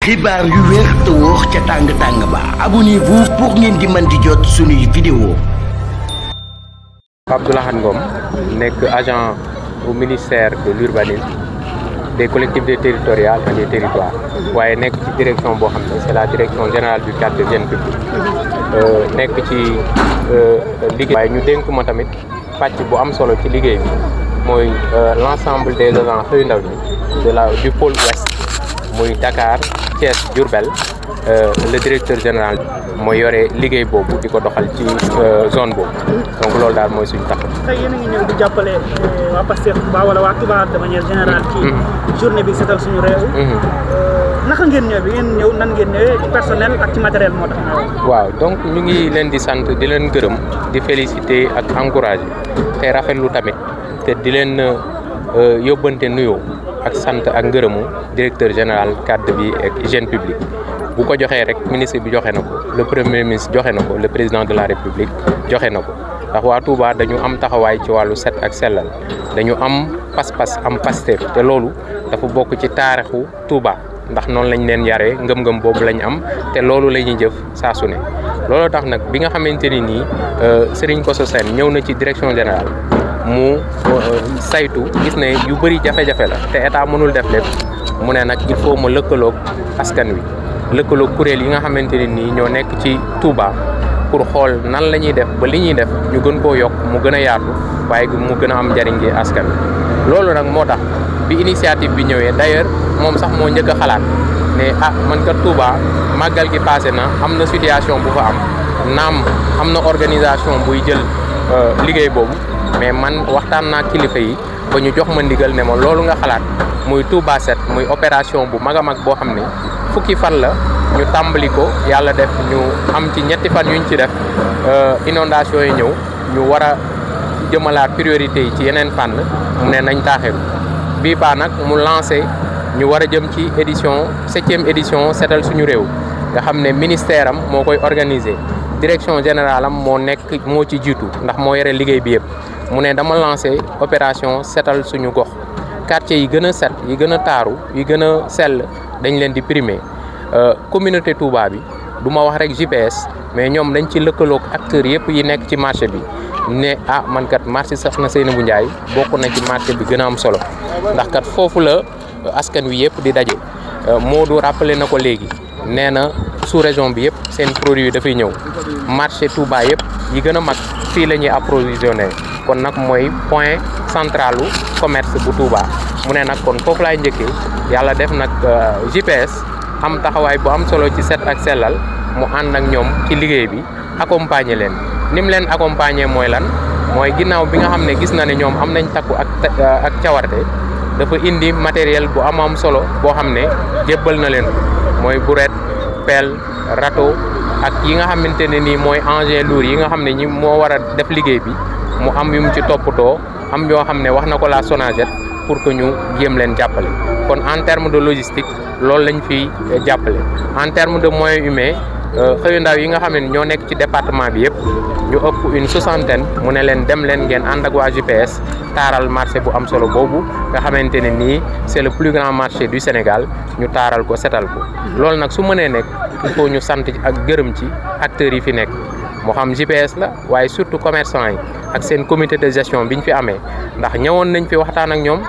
xibaar yu wér te wóor ca tàng ba abonnez-vous pour ngeen di mën di jot suñuy vidéo. Abdoulaye Ngom nekk agent au ministère de l'urbanisme, des collectivités territoriales et des territoires waaye nekk ci direction boo xam ne c'est la direction générale du cadre de hygiène publique nekk ci liggéey. waaye ñu dénk ma tamit pàcc bu am solo ci liggéey bi mooy l'ensemble des agents xëyu ndaw ñi du pôle ouest muy Dakar, Thiès, Diourbel. Le directeur général mooy yore liggéey boobu di ko doxal ci zone boobu donc loolu daal mooy suñu tax. tey yéen a ngi ñëw di jàppale waa Pastef Touba wala waa Touba de manière générale ci journée bi setal suñu réew. naka ngeen ñëw bi ngeen ñëw nan ngeen ñëwee ci personnel ak ci matériel moo tax. waaw donc ñu ngi leen di sant di leen gërëm di féliciter ak encourager te rafetlu tamit te di leen yóbbante nuyoo ak sant ak ngërëmu directeur général cadre bi ak hygiène publique. bu ko joxee rek ministre bi joxe na ko le premier ministre joxe na ko le président de la république joxe na ko ndax waa Touba dañu am taxawaay ci wàllu set ak sellal dañu am pas-pas am Pastef te loolu dafa bokk ci taarixu Touba ndax noonu lañ leen yaree ngëm-ngëm boobu lañ am te loolu la ñuy jëf saa su ne loolu tax nag bi nga xamante ni nii Serigne Kosso Sène ñëw na ci direction générale mu saytu gis ne yu bëri jafe-jafe la te état mënul def lépp mu ne nag il faut ma lëkkaloog askan wi. lëkkaloo kuréel yi nga xamante ne nii ñoo nekk ci Touba pour xool nan la ñuy def ba li ñuy def ñu gën koo yokk mu gën a yaatu waaye mu gën a am njariñ gi askan wi loolu nag moo tax bi initiative bi ñëwee d'ailleurs moom sax moo njëkk a xalaat ne man kat Touba màggal gi passé na am na situation bu fa am naam am na organisation buy jël liggéey boobu mais man waxtaan naa kilifa yi ba ñu jox ma ndigal ne ma loolu nga xalaat muy Touba Set muy opération bu mag a mag boo xam ne fukki fan la ñu tàmbali ko yàlla def ñu am ci ñetti fan yuñ ci def inondation yi ñëw ñu war a jëmalaat priorité yi ci yeneen fànn mu ne nañ taaxeeru bii baa nag mu lancé ñu war a jëm ci septième édition setal suñu réew nga xam ne ministère am moo koy organiser direction générale am moo ci jiitu ndax moo yore liggéey bi yëpp mu ne dama lancé opération setal suñu gox quartier yi gën a set yi gën a taaru yi gën a sell dañ leen di primer communauté Touba bi du ma wax rek GPS mais ñoom dañ ci lëkkaloog acteurs yëpp yi nekk ci marché bi ne man kat marché Soxna Seynabou Ndiaye bokk na ci marché bi gën a am solo ndax kat foofu la askan wi yëpp di daje Modou rappelé na ko léegi nee na sous région bi yëpp seen produit yi dafay ñëw marché Touba yëpp yi gën a mag fii la ñuy approvisionné kon nag mooy point centralu commerce bu Touba mu ne nag kon foofu laay njëkkee yàlla def nag GPS am taxawaay bu am solo ci set ak sellal mu ànd ak ñoom ci liggéey bi accompagner leen ni mu leen accompagner mooy lan mooy ginnaaw bi nga xam ne gis na ne ñoom am nañ takku ak cawarte dafa indi matériel bu am solo boo xam ne jébbal na leen mooy brouette pelle râteau ak yi nga xamante ne nii mooy engin lourd yi nga xam ne ñi moo war a def liggéey bi mu am yu mu ci toppatoo am yoo xam ne wax na ko la Sonaged pour que ñu jéem leen jàppale kon en terme de logistique loolu lañ fiy jàppale en terme de moyens humains xëyu ndaw yi nga xam ne ñoo nekk ci département bi yëpp ñu ëpp une 60aine mu ne leen dem leen ngeen ànd ak waa GPS taaral marché bu am solo boobu nga xamante ne nii c'est le plus grand marché du Sénégal ñu taaral ko setal ko loolu nag su mënee nekk il faut ñu sant ak gërëm ci acteurs yi fi nekk moo xam GPS la waaye surtout commerçant yi ak seen comité de gestion bi ñu fi amee ndax ñëwoon nañ fi waxtaan ak ñoom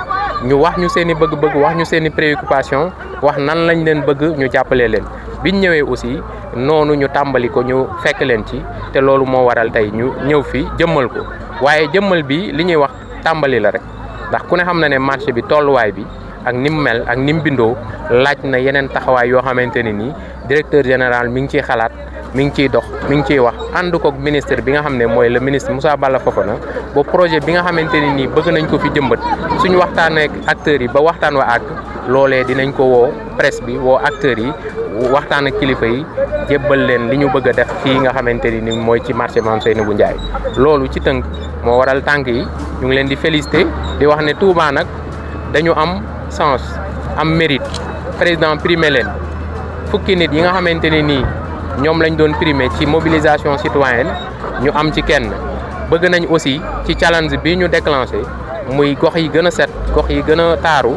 ñu wax ñu seen i bëgg-bëgg wax ñu seen i préoccupation wax nan lañ leen bëgg ñu jàppalee leen biñ ñëwee aussi noonu ñu tàmbali ko ñu fekk leen ci te loolu moo waral tey ñu ñëw fi jëmmal ko waaye jëmmal bi li ñuy wax tàmbali la rek ndax ku ne xam na ne marché bi tolluwaay bi ak ni mu mel ak ni mu bindoo laaj na yeneen taxawaay yoo xamante ne nii directeur général mi ngi ciy xalaat mi ngi ciy dox mi ngi ciy wax ànd koog ministre bi nga xam ne mooy le ministre Moussa Balla Fofana ba projet bi nga xamante ne nii bëgg nañ ko fi jëmbat suñu waxtaanee ak acteurs yi ba waxtaan wa àgg loolee dinañ ko woo presse bi woo acteurs yi waxtaan ak kilifa yi jébbal leen li ñu bëgg a def fii nga xamante ni mooy ci marché Mame Seynabou Ndiaye loolu ci tënk moo waral tànk yi ñu ngi leen di féliciter di wax ne Touba nag dañu am sens am mérite président primé leen fukki nit yi nga xamante ne nii ñoom lañ doon primé ci mobilisation citoyenne ñu am ci kenn bëgg nañ aussi ci challenge bi ñu déclenché muy gox yi gën a set gox yi gën a taaru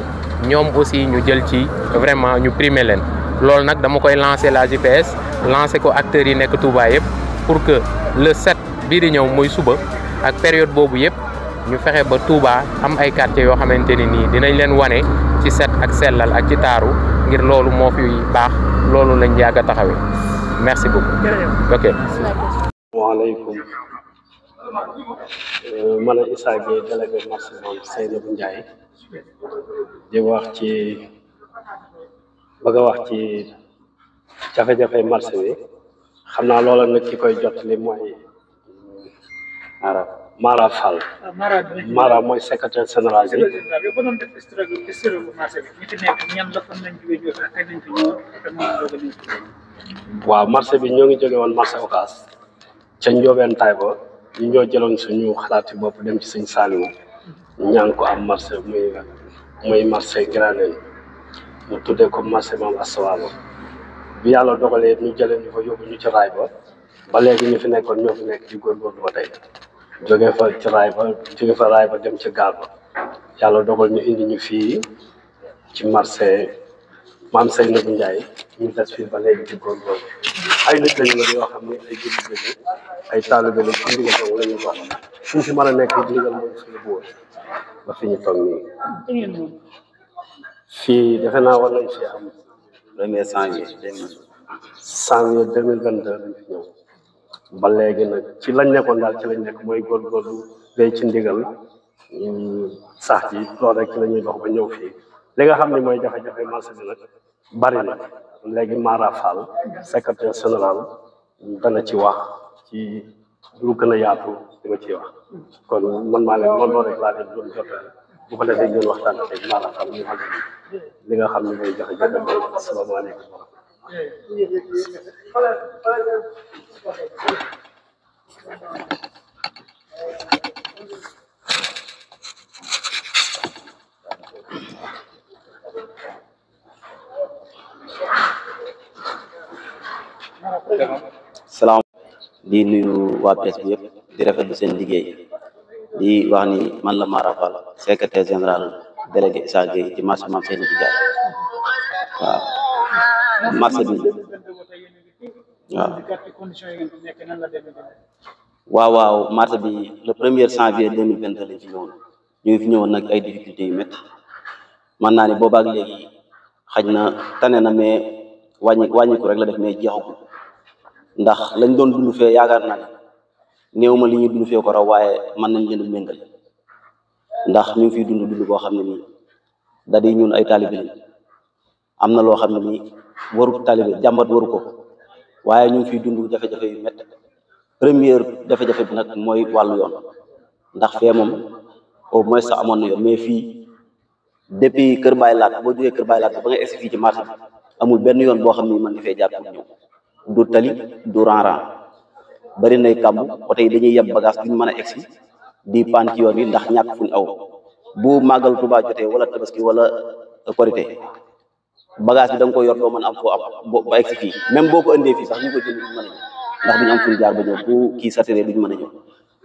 ñoom aussi ñu jël ci vraiment ñu primé leen loolu nag dama koy lancer la JPS lancer ko acteurs yi nekk Touba yëpp pour que le 7 bii di ñëw muy suba ak période boobu yëpp ñu fexe ba Touba am ay quartiers yoo xamante ni nii dinañ leen wane ci set ak sellal ak ci taaru ngir loolu moo fi baax loolu lañ yàgg a taxawee merci beaucoup. ok. waaleykum man la Issa Gueye délégué marché moom Seynabou Ndiaye di wax ci bëgg a wax ci jafe-jafe marché bi xam naa loola nag ki koy jot li mooy Mara Fall. Mara mooy secrétaire général bi. waaw marché bi ñoo ngi jóge woon marché Ocass ca Ndiobène Taïba ñu ñoo jëloon suñu xalaati bopp dem ci sëñ Saliou ñaan ko am marché muy marché Granel mu tuddee ko marché Mame Asta Walo bi yàlla dogalee ñu jëlee ñu fa yóbbu ñu ci raay ba léegi ñu fi nekkoon ñoo fi nekk ci góorgóorlu ba tey jóge fa ci raay ba dem ci gaal ba yàlla dogal ñu indi ñu fii ci marché Mame Seynabou Ndiaye ñu des fii ba léegi ci góorgóorlu ay nit lañu la yoo xam ne ay jullit lañu ay taalibe lañu ci ndigal boobu la ñuy dox suñ si mën a nekk ndigal mooy suñu buur ba fi ñu toog nii fii defe naa war nañ fi am premier janvier 2022 lañ fi ñëw ba léegi nag ci lañ nekkoon daal ci lañ nekk mooy góorgóorlu day ci ndigal sax ji loolu rek ci la ñuy dox ba ñëw fii li nga xam ne mooy jafe-jafe marché bi nag bari na léegi Mara Fall secrétaire général dana ci wax ci lu gën a yaatu li ma ciy wax kon man maa leen loolu rek laa leen doon jotale bu ko defee ngeen waxtaan ak Mara Fall ñu xam li nga xam ne mooy jafe-jafe bi asalaamaaleykum. salaam di nuyu waa presse bi yëpp di rafetlu seen liggéey di wax ni man la Mara Fall secrétaire général délégué Issa Gueye ci marché Mame Seynabou Ndiaye waaw marché bi waaw marché bi le 1er janvier 2022 lañ fi ñëwoon ñu ngi fi ñëwoon nag ay difficultés yu métti man naa ni boobaak léegi xaj na tane na mais wàññiku rek la def mais jeexagul ndax lañ doon dund fee yaakaar naa ne néew ma li ñuy dund fee ko raw waaye mën nañ leen a méngal ndax ñu ngi fiy dund boo xam ne nii da di ñun ay taalibe lañ am na loo xam ne nii waru taalibe jàmbat waru ko waaye ñu ngi fiy dund jafe-jafe yu métti première jafe-jafe bi nag mooy wàllu yoon ndax fee moom au moins sax amoon na yoon mais fii depuis Kër Baye Laat boo jógee Kër Baye Laat ba nga egsi fii ci marché bi amul benn yoon boo xam ne mën nga fee jaar pour ñëw du tali du ran-ran bari nay kàmb oto yi dañuy yeb bagage duñ mën a egsi di paan ci yoon yi ndax ñàkk fuñ aw bu màggal Tuubaa jotee wala tabaski wala korité bagage bi da nga ko yor doo mën am foo am ba egsi fii même boo ko indee fii sax ñu ko jënd duñ mën a ñëw ndax duñu am fuñ jaar ba ñëw bu kii saturé duñ mën a ñëw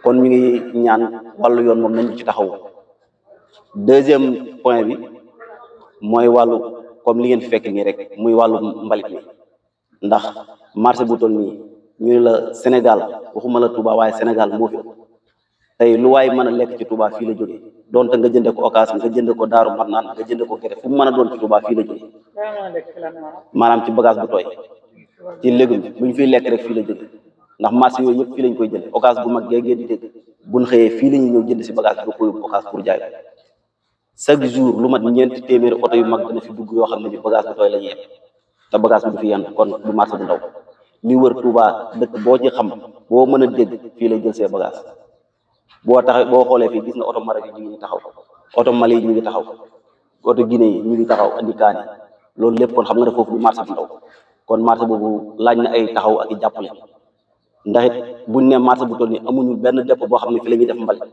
kon ñu ngi ñaan wàllu yoon moom nañ ci taxaw deuxième point bi mooy wàllu comme li ngeen fi fekk nii rek muy wàllu mbalit mi ndax marché bu toll nii ñu ne la Sénégal waxuma la Touba waaye Sénégal moo fi tey lu waay mën a lekk ci Touba fii la jógee donte nga jënde ko Ocass nga jënde ko Daaru Marnaan nga jënde ko Gere fu mu mën a doon ci Touba fii la jógee maanaam ci bagage bu tooy ci légume bu ñu fiy lekk rek fii la jógee ndax marché yooyu yëpp fii lañ koy jënd Ocass bu mag géegee di dégg buñ xëyee fii la ñuy ñëw jënd si bagage bi ko yóbbu Ocass pour jaay chaque jour lu mat ñeenti téeméeri oto yu mag dana fi dugg yoo xam ne bi bagage bu tooy la ñuy yeb te bagage bi du fi yenn kon du marché bu ndaw li wër Touba dëkk boo ci xam boo mën a dégg fii lay jël see bagage boo xoolee fii gis nga oto Maroc yi ñu ngi taxaw oto Mali yi ñu ngi taxaw oto Guinée yi ñu ngi taxaw andi kaani loolu lépp kon xam nga ne foofu du marché bu ndaw kon marché boobu laaj na ay taxaw ak i jàppale ndax it buñ ne marché bu toll nii amuñu benn dépôt boo xam ne fi la ñuy def mbalit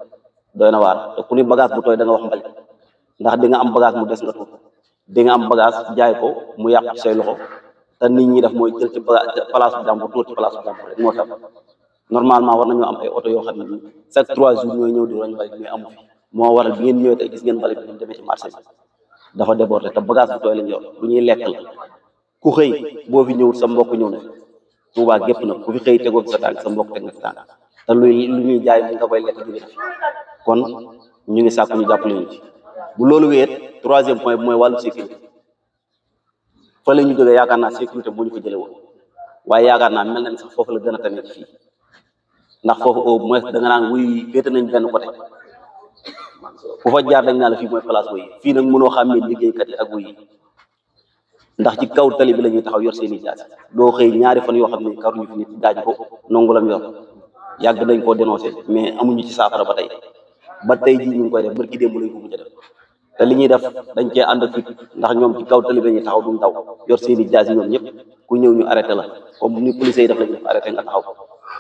doy na waar te ku ni bagage bu tooy da nga wax mbalit ndax di nga am bagage mu des nga tuut di nga am bagage jaay ko mu yàqu say loxo te nit ñi def mooy jël ci place bu jàmbur tuut ci place bu jàmbur rek moo tax normalement war nañoo am ay oto yoo xam ne chaque 3 jours ñooy ñëw di roñ mbalit mais amu fi moo waral bi ngeen ñëwee tey gis ngeen mbalit bi ñu demee ci marché bi dafa débordé te bagage bu tooy lañ yor lu ñuy lekk la ku xëy boo fi ñëwul sa mbokk ñëw na Touba gépp na ku fi xëy tegoo fi sa tànk sa mbokk teg na fi tànk te lu ñuy jaay li nga koy lekk jóge na fi kon ñu ngi sàkku ñu jàppale ñu ci bu loolu wéet troisième point bi mooy wàllu sécurité fa la ñu jógee yaakaar naa sécurité bu ñu fa jële woon waaye yaakaar naa mel na ni sax foofu la gën a tamit fii ndax foofu au moins da nga naan wuy féete nañ benn côté bu fa jaar dañ naa la fii mooy place wuy fii nag mënoo xàmmee liggéeykat yi ak wuy ndax ci kaw tali bi la ñuy taxaw yor seeni jaasi doo xëy ñaari fan yoo xam ne karuñu fi nit daaj ko nongulam yor yàgg dañ koo dénoncé mais amuñu ci saafara ba tey jii ñu ngi koy def barki démb lañ ko mujj a def te li ñuy def dañ cee ànd ak fit ndax ñoom ci kaw tali bi la ñuy taxaw duñ daw yor seeni jaasi ñoom ñëpp ku ñëw ñu arrêté la comme ni police yi def la ñu def arrêté nga taxaw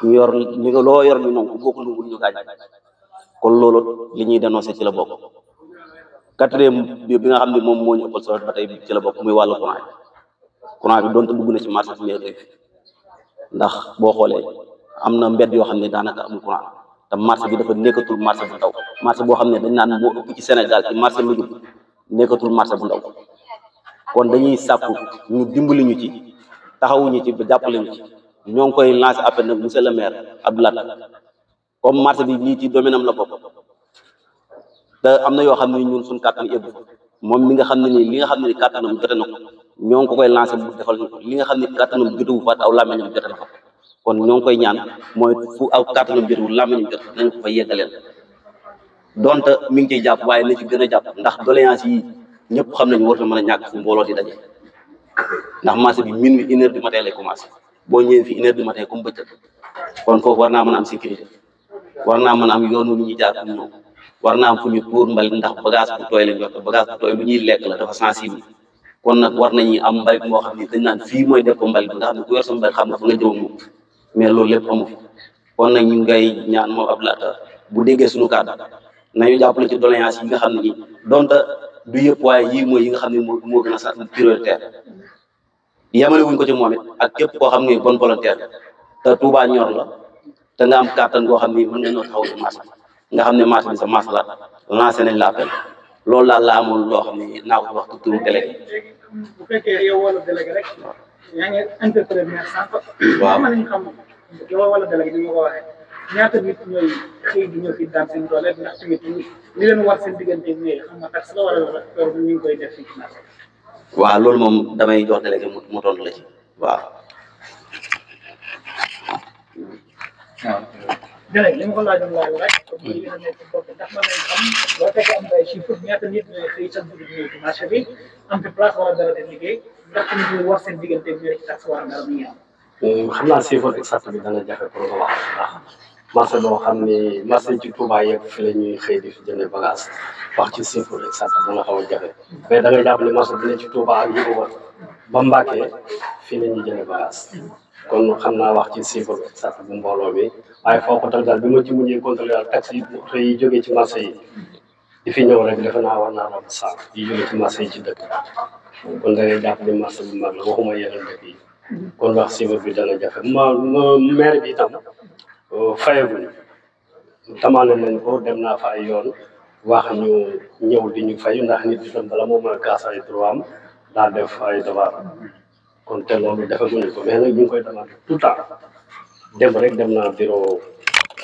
ñu yor li nga loo yor ñu nongu boo ko nungul ñu gaañ kon loolu li ñuy dénoncé ci la bokk quatrième bi nga xam ne moom moo ñu ëppal solo ba tey ci la bokk muy wàllu courant bi doonte dugg na ci marché bi mais ndax boo xoolee am na mbedd yoo xam ne daanaka amul courant te marché bi dafa nekkatul marché bu ndaw marché boo xam ne dañ naan moo ëpp ci Sénégal ci marché lujum nekkatul marché bu ndaw kon dañuy sàkku ñu dimbali ñu ci taxawuñu ci ba jàppale ñu ci ñoo ngi koy lancé appel nag monsieur le maire Abdoulaye comme marché bi nii ci domaine am la bokk te am na yoo xam ne ñun suñ kàttan yëggu moom mi nga xam ne nii li nga xam ne ni kàttanam jote na ko ñoo ngi ko koy lancé bu defal ñu ko li nga xam ne kàttanam jotewu faat aw làmmiñam jote na ko kon ñoo ngi koy ñaan mooy fu aw kàttanam jotewu làmmiñam jot nañ ko fa yeggaleel donte mi ngi ciy jàpp waaye na ci gën a jàpp ndax doléance yi ñëpp xam nañu war na mën a ñàkk fu mbooloo di daje ndax marché bi minuit 1 heure du matin lay commencé boo ñëwee fi 1 heure du matin comme bëccëg kon foofu war naa mën a am sécurité war naa mën a am yoonu lu ñuy jaar pour ñëw war naa am fu ñu tuur mbalit ndax bagage bu tooy lañ yor te bagage bu tooy lu ñuy lekk la dafa sensible kon nag war nañu am mbalit moo xam ne dañ naan fii mooy def ko mbalit bi nga xam ne ku yor sa mbalit xam nga fa nga jëm moom mais loolu lépp amu fi kon nag ñu ngay ñaan moom Abdoulaye bu déggee suñu kàddu nañu jàppale ci doléance yi nga xam ne nii donte du yëpp waaye yii mooy yi nga xam ne moo gën a sax prioritaire yemale wuñ ko ci moom it ak képp koo xam ne bonne volontaire te Touba ñor la te nga am kàttan goo xam ne mën nga ñoo taxaw ci marché nga xam ne marché bi sa marché la lancé nañ la appel loolu daal la amoon loo xam ne naa ko wax ci turu délégué. bu fekkee yow wala délégué rek yaa ngi interpellé maire sànq. waaw mën nañu xam yow wala délégué bi ma ko waxee ñaata nit ñooy xëy di ñëw fi daan seen doole ndax tamit li leen war seen diggante bi xam nga tax la wala ñu ngi koy def fii ci marché. waaw loolu moom damay jox délégué mu tontu la ci waaw. délégué li ma ko laajoon laaj rek comme li nga nekk bopp ndax mën nañ xam boo fekkee am ay chiffres ñaata nit ñooy xëy chaque jour ñëw ci marché bi am fi place wala dara de liggéey ndax tamit ñu war seen diggante bi rek tax wala dara muy am. xam naa chiffre exact bi dana jafe pour nga wax ndax marché boo xam ni marché ci Touba yëpp fi la ñuy xëy di fi jëndee bagage wax ci chiffre exact dana xaw a jafe mais da ngay jàpp ni marché bi ne ci Touba ak yëpp war ba Mbàkke fii la ñuy jëndee bagage kon xam naa wax ci chiffre exact bu mbooloo mi waaye foo ko tal daal bi ma ci mujjee contrôlé daal taxi yi jógee ci marché yi di fi ñëw rek defe naa war naa romb 100 yi jógee ci marché yi ci dëkk kon da ngay jàpp ni marché bu mag la waxuma yeneen dëkk yi kon wax chiffre bi dana jafe maire bi itam fayaguñu tamaane nañ ko dem naa fa ay yoon wax ñu ñëw di ñu fay ndax nit itam bala moo mën a kaas ay droit am daal def ay devoir kon te loolu defaguñu ko mais nag ñu ngi koy demande tout le temps dem rek dem naa bureau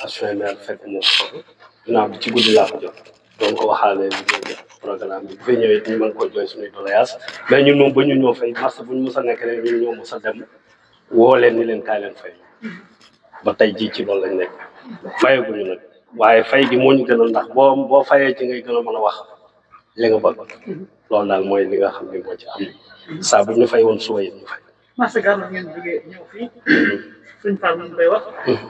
adjoint maire fekk moom foofu dinaa bi ci guddi laa ko jot donc ko waxaale liggéey programme bi bu fay ñëwee ñu mën ko jooy suñuy doléance mais ñun moom ba ñu ñoo fay marché bu ñu mës a nekk rek ñun ñoo mës a dem woo leen ni leen kaay leen fay ba tey jii ci loolu lañ nekk fayaguñu nag waaye fay gi moo ñu gënal ndax boo fayee ci ngay gën a mën a wax li nga bëgg loolu daal mooy li nga xam ne moo ci am saa bu ñu fay woon suba yi ñu fay. marché Gàllo ngeen jógee ñëw fii suñ Fall mu koy wax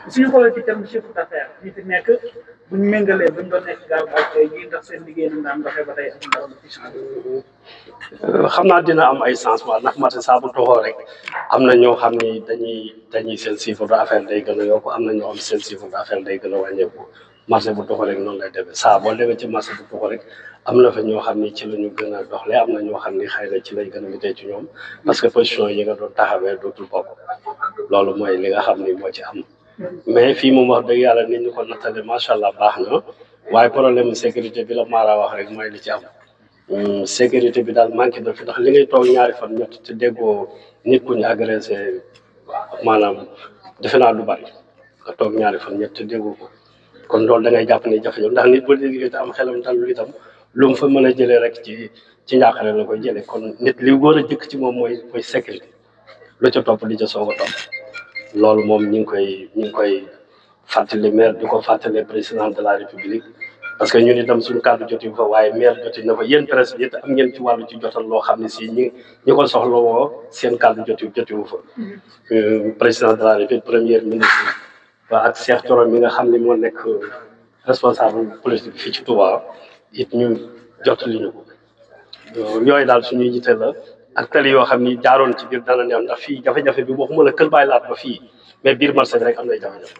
suñu xoolee ci terme chiffre d'affaires ñi fi nekk buñ méngalee buñ doon nekk gaaw ak tey jii ndax seen liggéey nañ daan doxee ba tey ak ndaw ci changé. xam naa dina am ay changement ndax marché saa bu toxoo rek am na ñoo xam ni dañuy seen chiffre d'affaires day gën a yokku am na ñoo xam seen chiffre d'affaires day gën a wàññeeku marché bu toxoo rek noonu lay demee saa boo demee ci marché bu toxoo rek am na fa ñoo xam ni ci la ñu gën a doxle am na ñoo xam ni xëy na ci lay gën a mitee ci ñoom parce que position yi nga doon taxawee dootul bokk loolu mooy li nga xam ni moo ci am mais fii moom wax dëgg yàlla nit ñu ko nattale macha allah baax na waaye problème sécurité bi la Mara wax rek mooy li ci am sécurité bi daal manqué na fi ndax li ngay toog ñaari fan ñett te déggoo nit ku ñu agressé maanaam defe naa du bari nga toog ñaari fan ñett déggu ko kon loolu da ngay jàpp ne jafe-jafe ndax nit bu liggéey te am xelam dalul itam lu mu fa mën a jëlee rek ci njàqare la koy jëlee kon nit li war a jëkk ci moom mooy sécurité lu ca topp di ca soog a topp loolu moom ñu ngi koy fàttali maire di ko fàttali président de la république parce que ñun itam suñu kàddu jotiwu fa waaye maire joti na fa yéen presse bi it am ngeen ci wàllu ci jotal loo xam ne si ñi ko soxla woo seen kàddu jotiwu fa président de la république premier ministre waa ak Cheikh Thioro mi nga xam ne moo nekk responsable politique fii ci Touba it ñu jotali ñu ko yooyu daal suñuy yite la ak tali yoo xam ni jaaroon ci biir dana neew ndax fii jafe-jafe bi waxuma la kër Baay Laat ba fii mais biir marché bi rek am nay jafe-jafe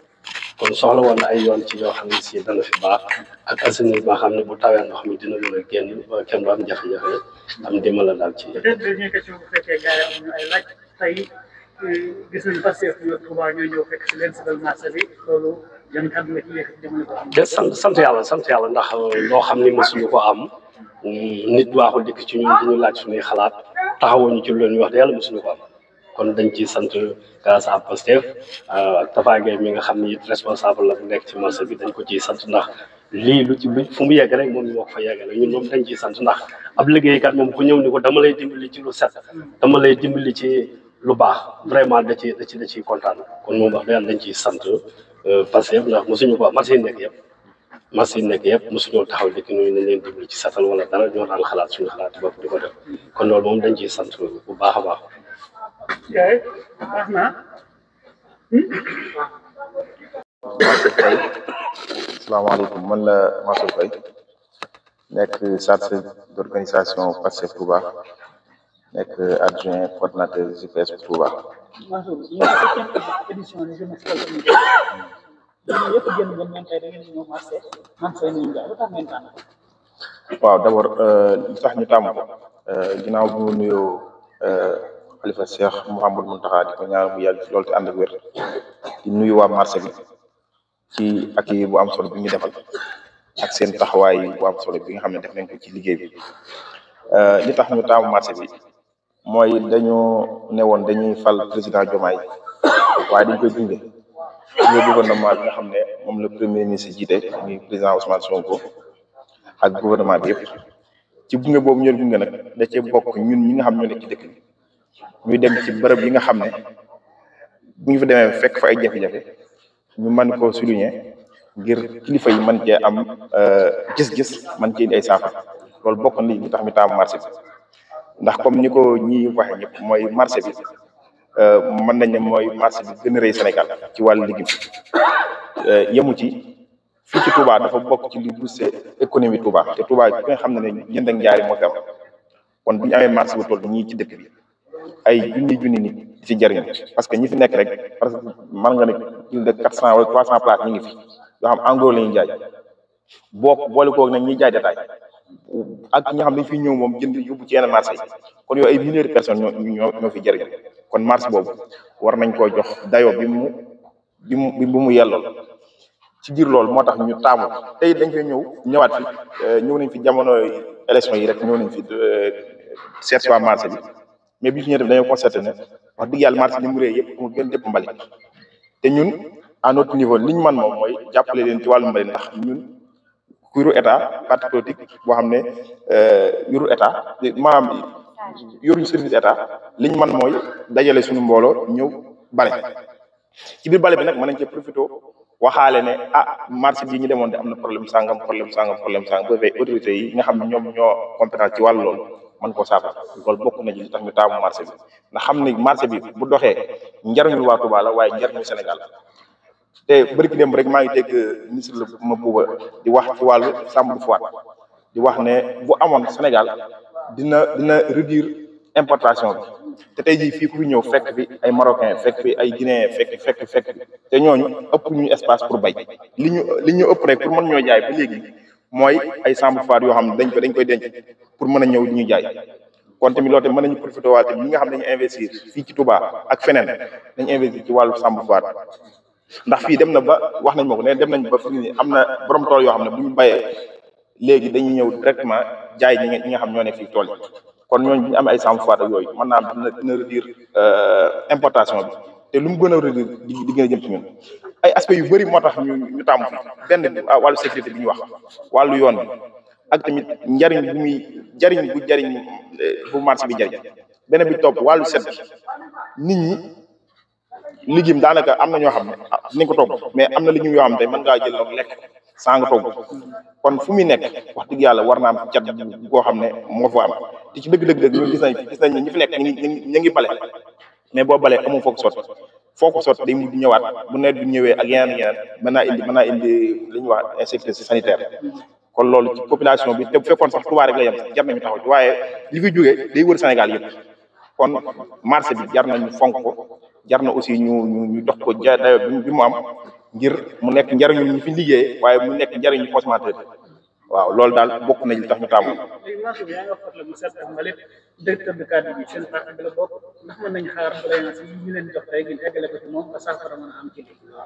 kon soxla woon na ay yoon ci yoo xam ne si dana fi baax ak assainissement xam ne bu tawee ndox mi dina mën a génn ba kenn du am jafe-jafe am dimbala daal ci peut-être dernière question bu fekkee gars yi amuñu ay laaj tey gis nañu Pastef ñu Touba ñoo ñëw fekk si leen si marché bi loolu yan kàddu nga ci yëkkati jamono ko am sant yàlla ndax loo xam ni mosuñu ko am nit waaxul dikk ci ñun diñu laaj suñuy xalaat taxawuñu ci loolu ñu wax de yàlla mosuñu ko am kon dañ ciy sant grâce à Pastef ak Tafa Gueye mi nga xam ni responsable la bu nekk ci marché bi dañ ko ciy sant ndax lii lu fu mu yegg rek moom moo ko fa yeggale ñun moom dañ ciy sant ndax ab liggéeykat moom ku ñëw ni ko dama lay dimbali ci lu set dama lay dimbali ci lu baax vraiment da ciy kontaan kon moom wax dëgg yàlla dañ ciy sant Pastef ndax mosuñu ko marché yi nekk yëpp mosuñoo taxaw dëkk ñooñu nañ leen dimbali ci setal wala dara ñoo daan xalaat suñu xalaat bopp di ko def kon loolu moom dañ ciy sant bu baax a baax. Mansour Faye asalaamaaleykum man la Mansour Faye nekk chargé d'organisation Pastef Touba nekk adjoint coordinateur GPS Touba. Mansour ñu ngi ci édition de jeunesse communauté ñu yëpp génn ngeen ñaan tey da ngeen ñëw marché man fay nañu lu tax ngeen tànn waaw d'abord li tax ñu tàmm ko ginnaaw bu mu nuyoo Khalifa Cheikh Mouhamadou Mountakha di ko ñaan bu yàgg ci loolu te ànd ak wér di nuyu waa marché bi ci ak yi bu am solo bi ñu defal ak seen taxawaay bu am solo bi nga xam ne def nañ ko ci liggéey bi li tax ñu taamu marché bi mooy dañoo ne woon dañuy fal président Diomaye waaye dañ koy gunge gouvernement bi nga xam ne moom la premier ministre jiite muy président Ousmane Sonko ak gouvernement bi yëpp ci gunge boobu ñoo gunge nag da cee bokk ñun ñi nga xam ñoo nekk ci dëkk bi ñuy dem ci bërëb yi nga xam ne bu ñu fa demee fekk fa ay jafe-jafe ñu mën koo souligner ngir kilifa yi mën cee am gis-gis mën cee indi ay saafara loolu bokk na li tax mi taamu marché bi ndax comme ni ko ñi waxee ñëpp mooy marché bi mën nañ ne mooy marché bi gën a rëy Sénégal ci wàllu liggéey yemu ci fii ci Touba dafa bokk ci li booster économie Touba te Touba ki nga xam ne jënd ak njaay moo fi am kon bu ñu amee marché bu toll ñii ci dëkk bi ay junni nit ci jariñ parce que ñi fi nekk rek parce que mën nga ne plus de 400 wala 300 places ñi ngi fi yoo xam en gros la ñuy jaay boole koog nag ñiy jaay détail ak ñi nga xam dañ fi ñëw moom jënd yóbbu ci yeneen marché yi kon yooyu ay milliers de personnes ñoo fi jariñ kon marché boobu war nañ koo jox dayoo bi mu yellool ci biir loolu moo tax ñu taamu tey dañ fay ñëwaat fi ñëw nañ fi jamono élection yi rek ñëw nañ fi seet waa marché bi mais bi fi ñëwee dañoo constaté ne wax dëgg yàlla marché li mu rëy yëpp amul benn dépp mbalit te ñun à notre niveau li ñu mën moom mooy jàppale leen ci wàllu mbalit ndax ñun kuréelu état parti politique boo xam ne yoru état maanaam yoruñu service état li ñu mën mooy dajale suñu mbooloo ñëw bale ci biir bale bi nag mën nañ cee profité waxaale ne marché bii ñu demoon de am na problème sangam ba fay autorités yi nga xam ne ñoom ñoo compétent ci wàllu loolu mën koo saafara loolu bokk na ci li tax ñu taamu marché bi ndax xam ne marché bi bu doxee njariñu waa Touba la waaye njariñu Sénégal te bëri ki dem rek maa ngi dégg ministre la ma buuba di wax ci wàllu chambre de foire di wax ne bu amoon Sénégal dina réduire importation bi te tey jii fii ku fi ñëw fekk fi ay marocain fekk fi ay guinéen fekk te ñooñu ëpp ñu espace pour bay li ñu ëpp rek pour mën ñoo jaay ba léegi mooy ay chambre de foire yoo xam ne dañ koy denc pour mën a ñëw di ñu jaay kon tamit loolu tamit mën nañu profité waale tamit ñi nga xam ne dañu investir fii ci Touba ak feneen dañu investir ci wàllu chambre de foire ndax fii dem na ba wax nañ ma ko ne dem nañ ba fi ni am na borom tool yoo xam ne bu ñu bayee léegi dañuy ñëw directement jaay ñi nga xam ñoo nekk fii tool yi kon ñooñu bu ñu amee ay chambre froide ak yooyu mën naa am dina réduire importation bi te lu mu gën a réduire di gën a jëm ci ñun ay aspects yu bëri moo tax ñu tàmm fi benn bi wàllu sécurité bi ñu wax wàllu yoon bi ak tamit njariñ bu muy jariñ bu marché bi jariñ beneen bi topp wàllu set bi nit ñi liggéeyam daanaka am na ñoo xam ne dinañ ko togg mais am na liggéey yoo xam ne tey mën ngaa jël lekk saa nga togg kon fu muy nekk wax dëgg yàlla war naa am cat goo xam ne moo fa am te ci dëgg-dëgg ñun gis nañ ñi fi nekk ñu ngi bale mais boo balee amoo foo ko sotti day mujj ñëwaat bu nawet bi ñëwee ak yeneen mën naa indi li ñuy wax insécurité sanitaire kon loolu ci population bi te bu fekkoon sax Touba rek la yem jar nañu taxaw ci waaye li fi jógee day wër Sénégal yëpp kon marché bi jar nañu fonk ko jar na aussi ñu dox ko dayo bi mu am ngir mu nekk njariñu ñu fi liggéey waaye mu nekk njariñu consommateur waaw loolu daal bokk nañ li tax ñu taamu. léegi marché bi yaa ngi wax la bu set ak mbalit directeur de cadre bi seen parti bi la bokk ndax mën nañ xaar doléance yi ñu leen jox tey ngeen eggale ko ci moom ba saafara mën a am ci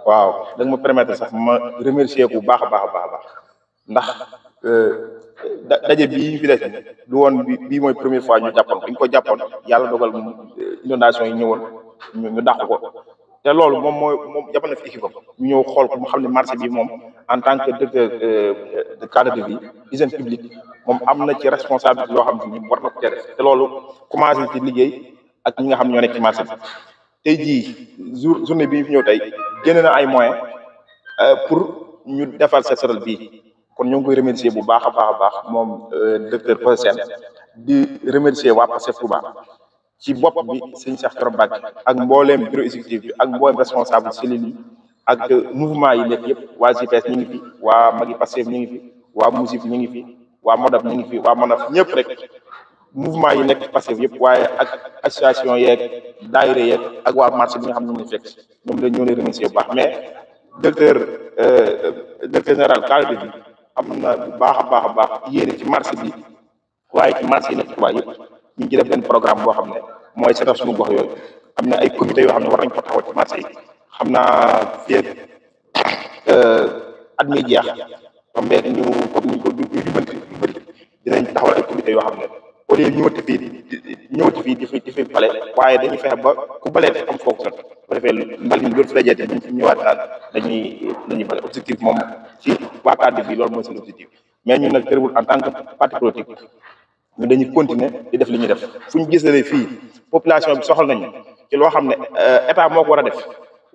waaw da nga ma permettre sax ma remercier ku baax a baax ndax daje bii ñu fi def du woon bii mooy première fois ñu jàppoon ko ñu ko jàppoon yàlla dogal inondation yi ñëwoon ñu dàq ko te loolu moom jàpp na fi équipe ñu ñëw xool ko mu xam ne marché bi moom en tant que directeur de cadre de vie hygiène publique moom am na ci responsabilité loo xam ne war na ko cee def te loolu commencé ci liggéey ak ñi nga xam ñoo nekk ci marché bi tey jii journée bii fi ñëw tey génne na ay moyens pour ñu defal set setal bii kon ñoo ngi koy remercier bu baax a baax moom docteur Pocen di remercier waa Pastef Touba ci bopp bi sëñ Cheikh Thioro Mbacké ak mbooleem bureau exécutif bi ak mbooleem responsable cellule yi ak mouvement yi nekk yëpp waa JPS ñu ngi fi waa Magui Pastef ñu ngi fi waa Mousif ñu ngi fi waa Modaf ñu ngi fi waa Monaf ñëpp rek mouvement yi nekk Pastef yëpp waaye ak association yeeg daayira yeeg ak waa marché bi nga xam ne ñu fekk ñoom dañ ñoo lay remercier bu baax mais directeur général cadre bi am na bu baax a baax yéene ci marché bi waaye ci marché yi nekk Touba yëpp ñu ngi ci def benn programme boo xam ne mooy seetal suñu gox yooyu am na ay comité yoo xam ne war nañ ko taxawal ci marché yi xam naa fii at mi jeex comme benn ñu comme ñu ko bëri dinañ taxawal ay comité yoo xam ne au lieu ñëwati fii di fi bale waaye dañuy fexe ba ku balee te am foofu sax bu defee mbal mi loolu fi dajee te ñu fi ñëwaat naan dañuy bale objectif moom ci waa cadre bi loolu mooy seen objectif mais ñun nag terewul en tant que parti politique ñu dañuy continuer di def li ñuy def fu ñu gisee fii population bi soxal nañu ci loo xam ne état moo ko war a def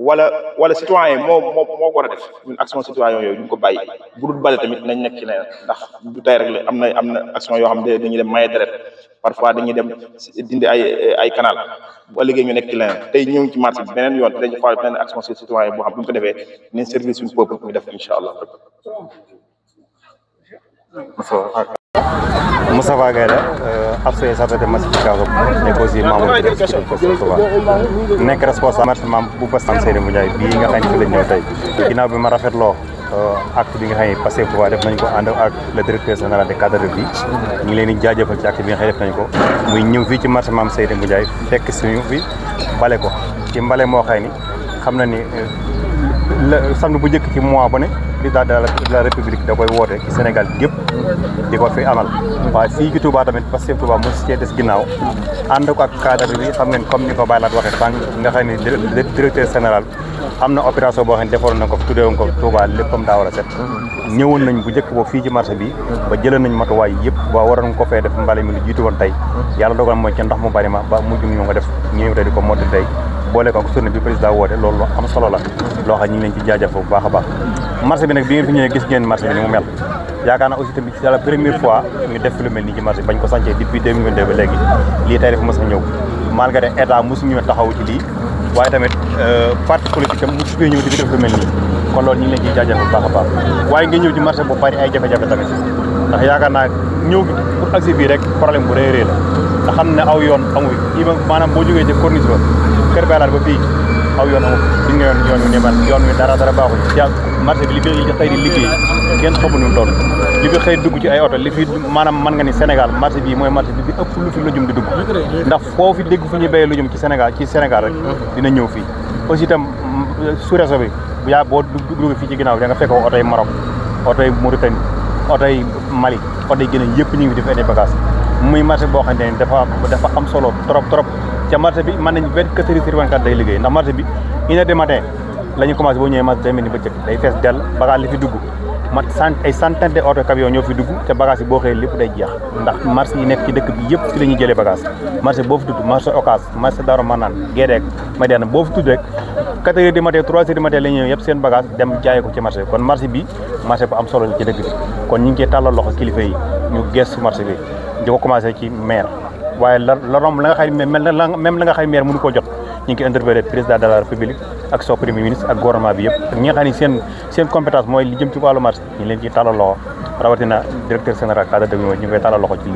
wala citoyen moo ko war a def ñun action citoyen yooyu ñu ko bàyyi bu dul bale tamit nañ nekk ci leneen ndax du tey rek la am na action yoo xam ne dañuy dem maye deret parfois dañuy dem dindi ay canal bu ëllëgee ñu nekk ci leneen tey ñëw ci marché bi beneen yoon dañu xool beneen action citoyen boo xam bu ñu ko defee nañ service suñu peuple ñu def incha allah. Moustapha Gaye la associé chargé de massification nekk aussi membre du Touba nekk responsable marché bu Pastef Seydou Ndiaye bii nga xam ne fi lañ ñëw tey ginnaaw bi ma rafetloo acte bi nga xam ne Pastef Touba def nañ ko ànd ak le directeur général de cadre bi ñu ngi leen di jaajëfal ci acte bi nga xam ne def nañ ko muy ñëw fii ci marché Mame Seydou Ndiaye fekk suñu fi bale ko ci mbale moo xëy ni xam na ni samedi bu njëkk ci mois bu ne président de la république da koy woote ci Sénégal gépp di ko fi amal waaye fii ci Touba tamit Pastef Touba mos cee des ginnaaw ànd ko ak cadre bi xam ngeen comme ni ko Baye Laat waxee sànq nga xam ne directeur général am na opération boo xam ne defoon na ko tuddee woon ko Touba léppam daa war a set ñëwoon nañ bu njëkk boobu fii ci marché bi ba jëlee nañ matuwaay yëpp ba waroon ko fee def mbale mi lu jiitu woon tey yàlla dogal mooy ca ndox mu bari ma ba mujj ñu nga def ñëw tey di ko motti tey boole ko ak journée bi président woote loolu am solo la loo xam ñu ngi leen ci jaajëf bu baax a baax marché bi nag bi ngeen fi ñëwee gis ngeen marché bi ni mu mel yaakaar naa aussi tamit c'est la première fois ñu def fi lu mel nii ci marché bi bañ ko sancee depuis 2022 ba léegi lii tey dafa mës a ñëw malgré état mosuñu taxaw ci lii waaye tamit parti politique am mosu fee ñëw di fi def lu mel nii kon loolu ñu ngi leen ciy jaajëf bu baax a baax waaye nga ñëw ci marché bu bari ay jafe-jafe tamit ndax yaakaar naa ñëw gi pour agsi fii rek problème bu rëy la nga xam ne aw yoon amu fi maanaam boo jógee ci corniche ba Kër Baylaat ba fii aw yoon amu fi nga yoon wi ne man yoon wi dara baaxul ci marché bi li fi xëy di liggéey kenn xamu nu mu toll li fi xëy dugg ci ay oto li fi maanaam mën nga ni Sénégal marché bi mooy marché bi ëpp lu fi lujum di dugg ndax foofu dégg fu ñuy béyee lujum ci Sénégal rek dina ñëw fii aussi itam sous réseau bi yaa boo dugg fii ci ginnaaw bi da nga fekk oto yi Maroc oto yi Mauritanie oto yi Mali oto yi gën a yëpp ñu ngi fi def ay bagages muy marché boo xamante ni dafa am solo trop ca marché bi mën nañ 24 heures sur 24 day liggéey ndax marché bi 1h du matin la ñu commencé boo ñëwee marché day mel ni bëccëg day fees dell bagage li fi dugg ay centaine de auto camion ñoo fi dugg te bagage yi boo xëyee lépp day jeex ndax marché yi nekk ci dëkk bi yëpp fi la ñuy jëlee bagage marché boo fi tudd marché Ocass marché Darou Manane Guédé Madiana boo fi tudd rek 4 heures du matin 3 heures du matin la ñuy ñëw yëpp seen bagage dem jaayee ko ci marché kon marché bi marché bu am solo ci dëkk bi kon ñu ngi koy tàllal loxo kilifa yi ñu gestu marché bi di ko commencé ci maire waaye la romb la nga xam ne même la nga xam ne maire mënu koo jot ñu ngi koy interpellé président de la république ak son premier ministre ak gouvernement bi yëpp ak ñi nga xam ne seen compétence mooy li jëm ci wàllu marché ñu leen ciy tàllal loxo rawatina directeur général cadre de ñu ngi koy tàllal loxo ci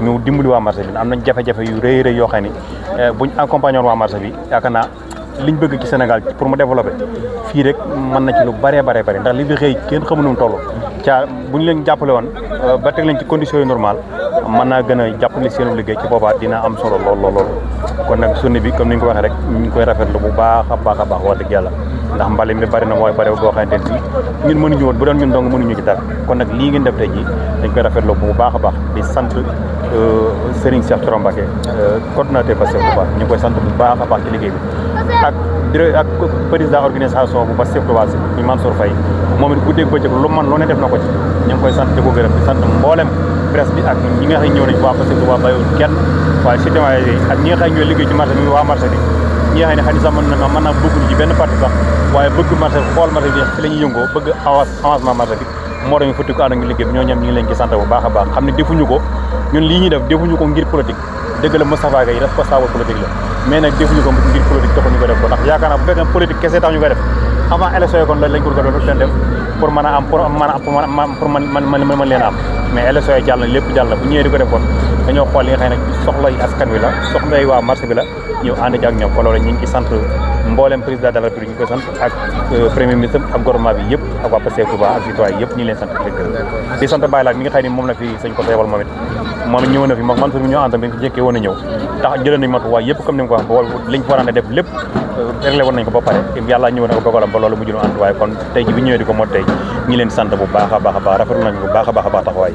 ñu dimbali waa marché bi am nañ jafe-jafe yu rëy yoo xam ne buñ accompagné woon waa marché bi yaakaar naa liñ bëgg ci Sénégal pour mu développer fii rek mën na ci lu bëree ndax li fi xëy kenn xamu nu mu toll ca bu ñu leen jàppale woon ba teg leen ci conditions yu normal mën naa gën a jàppale seenu liggéey ci boobaa dina am solo lool kon nag journée bi comme ni ñu ko waxee rek ñu ngi koy rafetlu bu baax a baax wax dëgg yàlla ndax mbali mi bëri na mooy bëri boo xamante ne si ñun mënuñu woon bu doon ñun dong mënuñu ci dara kon nag lii ngeen def tey jii dañ koy rafetlu bu baax a baax di sant Serigne Cheikh Thioro Mbacké coordonnateur Pastef Touba ñu ngi koy sant bu baax a baax ci liggéey bi ak président organisation bu Pastef Touba si muy Mansour Faye moom it guddeeg bëccëg lu man loo ne def na ko ci ñu ngi koy sant di ko gërëm di sant mboolem presse bi ak ñi nga xam ne ñëw nañ waa Pastef Touba bàyyiwul kenn waaye citoyen yi ak ñi nga xam ne ñooy liggéey ci marché bi waa marché bi ñi nga xam ne xëy na sax mën naa bëgg ci benn parti sax waaye bëgg marché bi xool marché bi fi la ñuy yëngoo bëgg avancement marché bi moo tax ñu futti ko ànd ak liggéey bi ñoo ñoom ñu ngi leen ci sant bu baax a baax xam ne defuñu ko ñun lii ñuy def defuñu ko ngir politique dëgg la Moustapha Gaye responsable politique la mais nag defuñu ko ngir politique taxuñu ko def ko ndax yaakaar naa bu fekkee politique kese tax ñu koy def avant élection yi kon lañ ko doon def pour mën a am pour mën leen a am mais élection yi jàll na lépp jàll na bu ñëwee di ko def kon dañoo xool li nga xam ne soxla yi askan wi la soxla yi waa marché bi la ñëw ànd ci ak ñoom kon loolu ñu ngi ci sant mboolem président de la République ñu koy sant ak premier ministre ak gouvernement bi yëpp ak waa Pastef Touba ak citoyen yëpp ñu ngi leen sant di sant Baye Laat mi nga xam ne moom la fi sëñ ko teewal moom it ñëw na fi man suñu ñoo ànd bi jëkkee woon a ñëw tax jëlee nañ matuwaay yëpp comme ni nga ko wax liñ fa war a def lépp réglé woon nañ ko ba pare yàlla ñëw na ko dogalam ba loolu mujj na ànd waaye kon tey ji bi ñëwee di ko moo tey ñi leen sant bu baax a baax rafetlu nañ bu baax a baax taxawaay